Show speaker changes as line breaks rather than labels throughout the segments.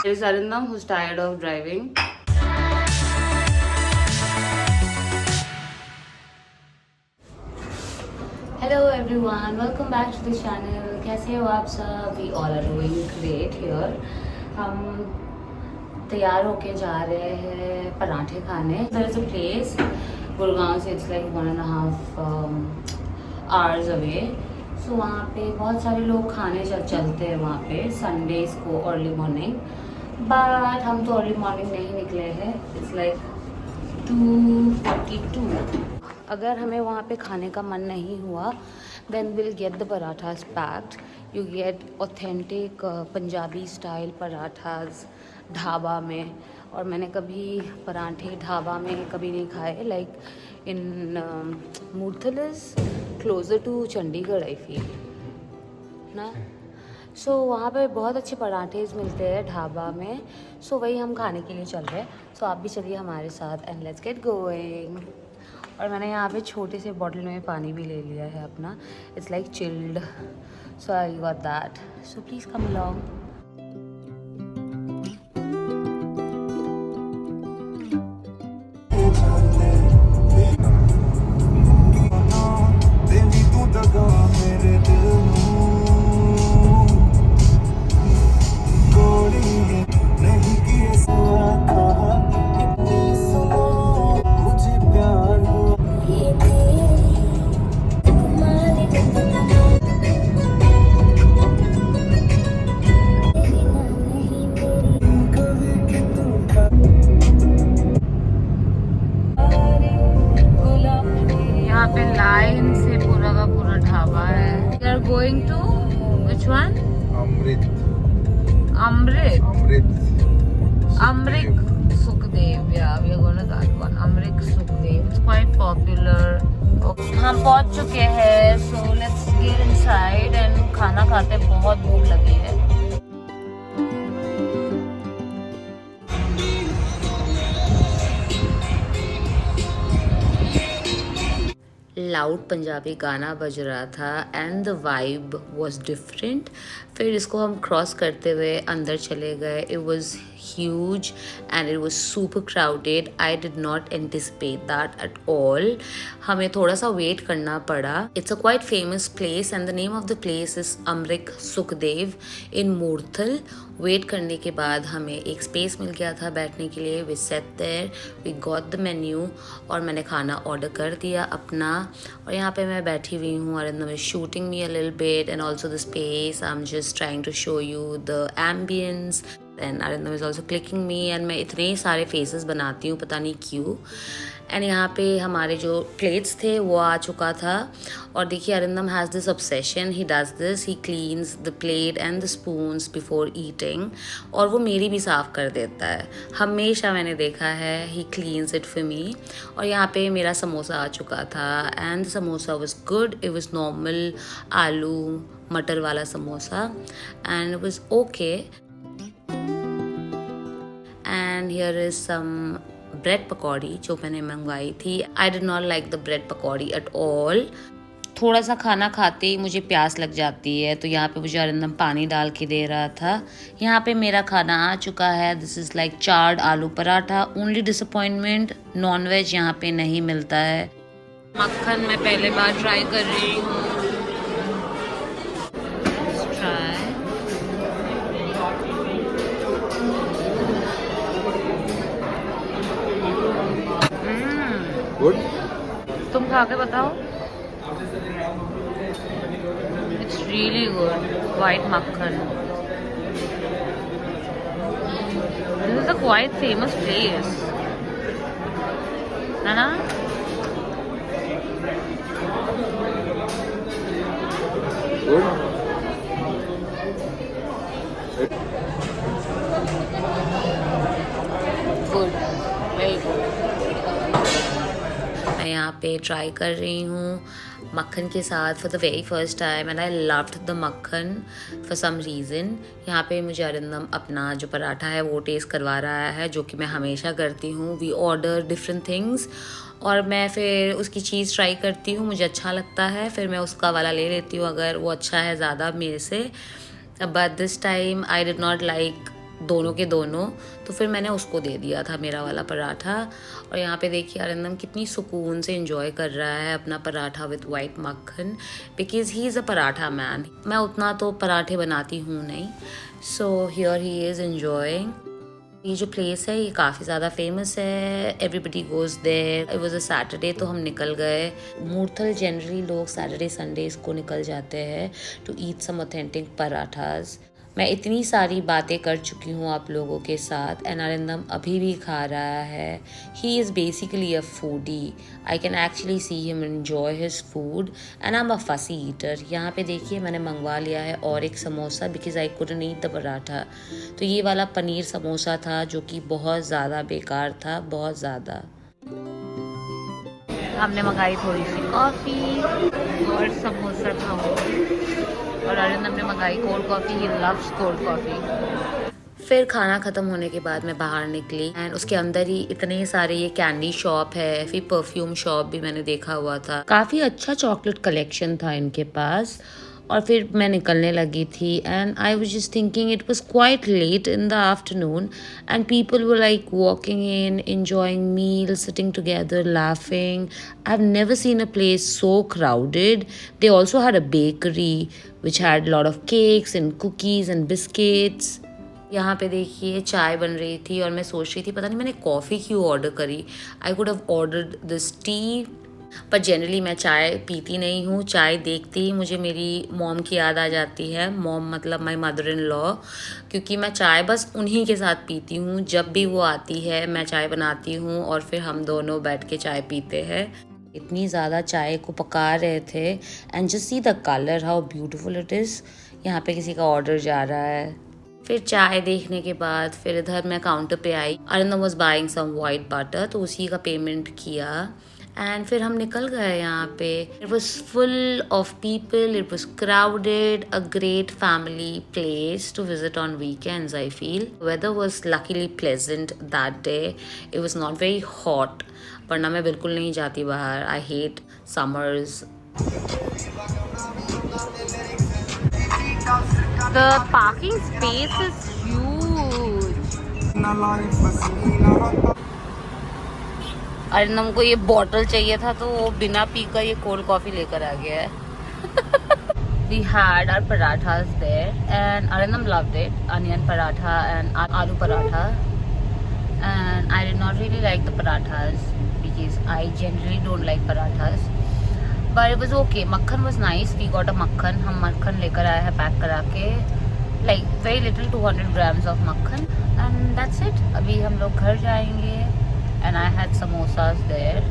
There is Arindam who's tired of driving. Hello everyone, welcome back to the channel. कैसे हो आप सब? We all are doing great here. हम तैयार होके जा रहे हैं पराठे खाने. There is a place Gurgaon से, it's like 1.5 hours away. So वहाँ पे बहुत सारे लोग खाने चलते हैं वहाँ पे संडेज को अर्ली मॉर्निंग. बट हम तो अर्ली मॉर्निंग नहीं निकले हैं. It's like 2:42. अगर हमें वहाँ पे खाने का मन नहीं हुआ then will get the parathas packed. You get authentic Punjabi style parathas dhaba में. और मैंने कभी पराठे ढाबा में कभी नहीं खाए. Like in Murthal is closer to Chandigarh I feel ना. सो वहाँ पे बहुत अच्छे पराठेज मिलते हैं ढाबा में. सो वही हम खाने के लिए चल रहे हैं. सो आप भी चलिए हमारे साथ एंड लेट्स गेट गोइंग. और मैंने यहाँ पे छोटे से बॉटल में पानी भी ले लिया है अपना. It's like chilled. So I got that. So please come along. यहाँ पे लाइन से पूरा का पूरा ढाबा है. We are going to which one?
Amrit
Amrik Sukhdev. Yeah, we are going to that one. Amrik Sukhdev. It's quite popular. Okay. हम पहुंच चुके हैं. So let's get inside and खाना खाते. बहुत भूख लगी है. लाउड पंजाबी गाना बज रहा था and the vibe was different. फिर इसको हम क्रॉस करते हुए अंदर चले गए. It was huge and it was super crowded. I did not anticipate that at all. हमें थोड़ा सा वेट करना पड़ा. It's a quite famous place and the name of the place is Amrik Sukhdev in Murthal. Wait करने के बाद हमें एक स्पेस मिल गया था बैठने के लिए. We sat there, we got the menu और मैंने खाना ऑर्डर कर दिया अपना. और यहाँ पे मैं बैठी हुई हूँ. Arindam is shooting me a little bit and also the space. I am just trying to show you the ambience and Arindam is also clicking me. And मैं इतने सारे फेसेस बनाती हूँ पता नहीं क्यों. एंड यहाँ पे हमारे जो प्लेट्स थे वो आ चुका था. और देखिए Arindam has this obsession. He does this. He cleans the plate and the spoons before eating. और वो मेरी भी साफ़ कर देता है हमेशा. मैंने देखा है he cleans it for me. और यहाँ पे मेरा समोसा आ चुका था and the samosa was good. It was normal aloo matar वाला samosa and it was okay. And here is some bread pakodi जो मैंने मंगवाई थी. I did not like the bread pakodi at all. थोड़ा सा खाना खाते ही मुझे प्यास लग जाती है तो यहाँ पे मुझे अरिंदम पानी डाल के दे रहा था. यहाँ पे मेरा खाना आ चुका है. This is like charred aloo paratha. Only disappointment non veg यहाँ पे नहीं मिलता है. मक्खन मैं पहले बार ट्राई कर रही हूँ.
गुड.
तुम खा के बताओ. It's really good. वाइट मक्खन. This is a quite famous place है ना.
गुड.
गुड. Very good. मैं यहाँ पे ट्राई कर रही हूँ मक्खन के साथ for the very first time and I loved the मक्खन फॉर सम रीज़न. यहाँ पे मुझे अरिंदम अपना जो पराठा है वो टेस्ट करवा रहा है जो कि मैं हमेशा करती हूँ. वी ऑर्डर डिफरेंट थिंग्स और मैं फिर उसकी चीज़ ट्राई करती हूँ. मुझे अच्छा लगता है फिर मैं उसका वाला ले लेती हूँ अगर वो अच्छा है ज़्यादा मेरे से. But this time I did not like दोनों के दोनों, तो फिर मैंने उसको दे दिया था मेरा वाला पराठा। और यहाँ पे देखिए अरिंदम कितनी सुकून से एंजॉय कर रहा है अपना paratha with white makkhan, because he is a paratha man. मैं उतना तो पराठे बनाती हूँ नहीं, so here he is enjoying. ये जो प्लेस है ये काफ़ी ज़्यादा फेमस है, everybody goes there. It was a Saturday तो हम निकल गए। मूर्थल जनरली लोग सैटरडे संडेज को निकल जाते हैं to eat some authentic parathas. मैं इतनी सारी बातें कर चुकी हूँ आप लोगों के साथ, एंड अरिंदम अभी भी खा रहा है। He is basically a foodie, I can actually see him enjoy his food, and I am a फसी ईटर। यहाँ पे देखिए मैंने मंगवा लिया है और एक samosa, because I couldn't eat the paratha. तो ये वाला पनीर समोसा था जो कि बहुत ज़्यादा बेकार था, बहुत ज़्यादा। हमने मंगाई थोड़ी सी कॉफ़ी और समोसा था, और अरिंदम ने मंगाई cold coffee. He loves cold coffee. फिर खाना ख़त्म होने के बाद मैं बाहर निकली, एंड उसके अंदर ही इतने सारे ये कैंडी शॉप है, फिर परफ्यूम शॉप भी मैंने देखा हुआ था। काफ़ी अच्छा चॉकलेट कलेक्शन था इनके पास। और फिर मैं निकलने लगी थी, and I was just thinking it was quite late in the afternoon, and people were like walking in, enjoying meals, sitting together, laughing. I've never seen a place so crowded. They also had a bakery which had a lot of cakes and cookies and biscuits. यहाँ पे देखिए चाय बन रही थी, और मैं सोच रही थी पता नहीं मैंने कॉफ़ी क्यों ऑर्डर करी। I could have ordered this T, पर जनरली मैं चाय पीती नहीं हूँ। चाय देखते ही मुझे मेरी मॉम की याद आ जाती है। मॉम मतलब माय मदर इन लॉ, क्योंकि मैं चाय बस उन्हीं के साथ पीती हूँ। जब भी वो आती है मैं चाय बनाती हूँ और फिर हम दोनों बैठ के चाय पीते हैं। इतनी ज़्यादा चाय को पका रहे थे, and just see the colour how beautiful it is. यहाँ पे किसी का ऑर्डर जा रहा है। फिर चाय देखने के बाद फिर इधर मैं काउंटर पे आई। Arindam was buying some white butter, तो उसी का पेमेंट किया, एंड फिर हम निकल गए यहाँ पे। It was full of people, it was crowded, a great family place to visit on weekends I feel. Weather was luckily pleasant that day, it was not very hot, वरना मैं बिल्कुल नहीं जाती बाहर। I hate summers. The parking space is huge. Arindam को ये bottle चाहिए था, तो वो बिना पीकर ये कोल्ड कॉफी लेकर आ गया है। We had our parathas there, and Arindam loved it. Onion paratha and aloo paratha. And I did not really like the parathas because I generally don't like parathas. But it was okay. Makhan was nice. We got a makhan. हम मक्खन लेकर आए हैं pack करा के, like very little, 200 grams of makhan, and that's it. अभी हम लोग घर जाएंगे, and I had samosas there,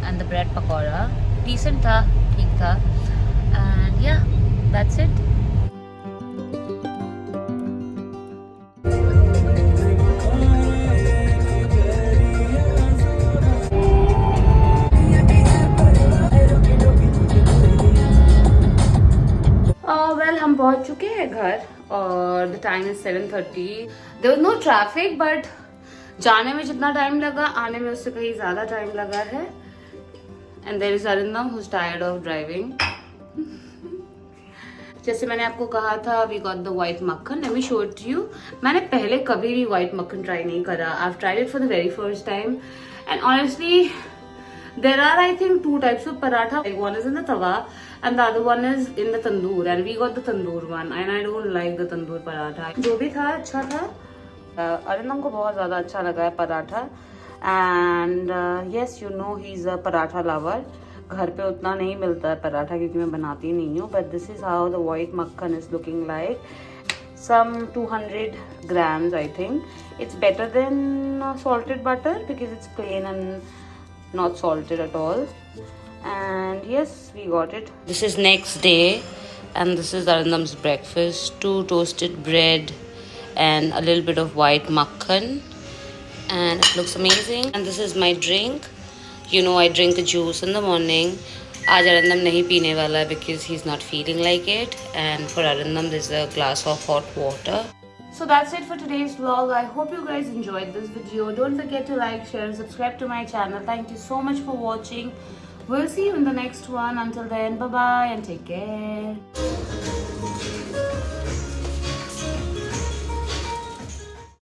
and the bread pakora. Decent था, ठीक था, and yeah, that's it. Well, हम पहुंच चुके हैं घर, और the time is 7:30. There was no traffic, but जाने में जितना टाइम लगा आने में उससे कहीं ज़्यादा टाइम लगा है। And there is Arindam who's tired of driving. जैसे मैंने आपको कहा था, we got the white makhan. Let me show it to you. मैंने पहले कभी भी white makhan try नहीं करा. I've tried it for the very first time, and honestly, there are I think two types of paratha. Like one is in the tawa, and the other one is in the tandoor. And we got the tandoor one, and I don't like the tandoor paratha. जो भी था अच्छा था। अरिंदम को बहुत ज़्यादा अच्छा लगा है paratha, and yes you know he is a paratha lover. घर पे उतना नहीं मिलता है पराठा क्योंकि मैं बनाती नहीं हूँ, but this is how the white makhan is looking like. some 200 grams I think. It's better than salted butter because it's plain and not salted at all. And yes, we got it. This is next day, and this is Arindam's breakfast: 2 toasted bread and a little bit of white makhan, and it looks amazing. And this is my drink. You know I drink a juice in the morning. आज Arindam नहीं पीने वाला है because he's not feeling like it, and for Arindam there's a glass of hot water. So that's it for today's vlog. I hope you guys enjoyed this video. Don't forget to like, share and subscribe to my channel. Thank you so much for watching. We'll see you in the next one. Until then, bye bye and take care.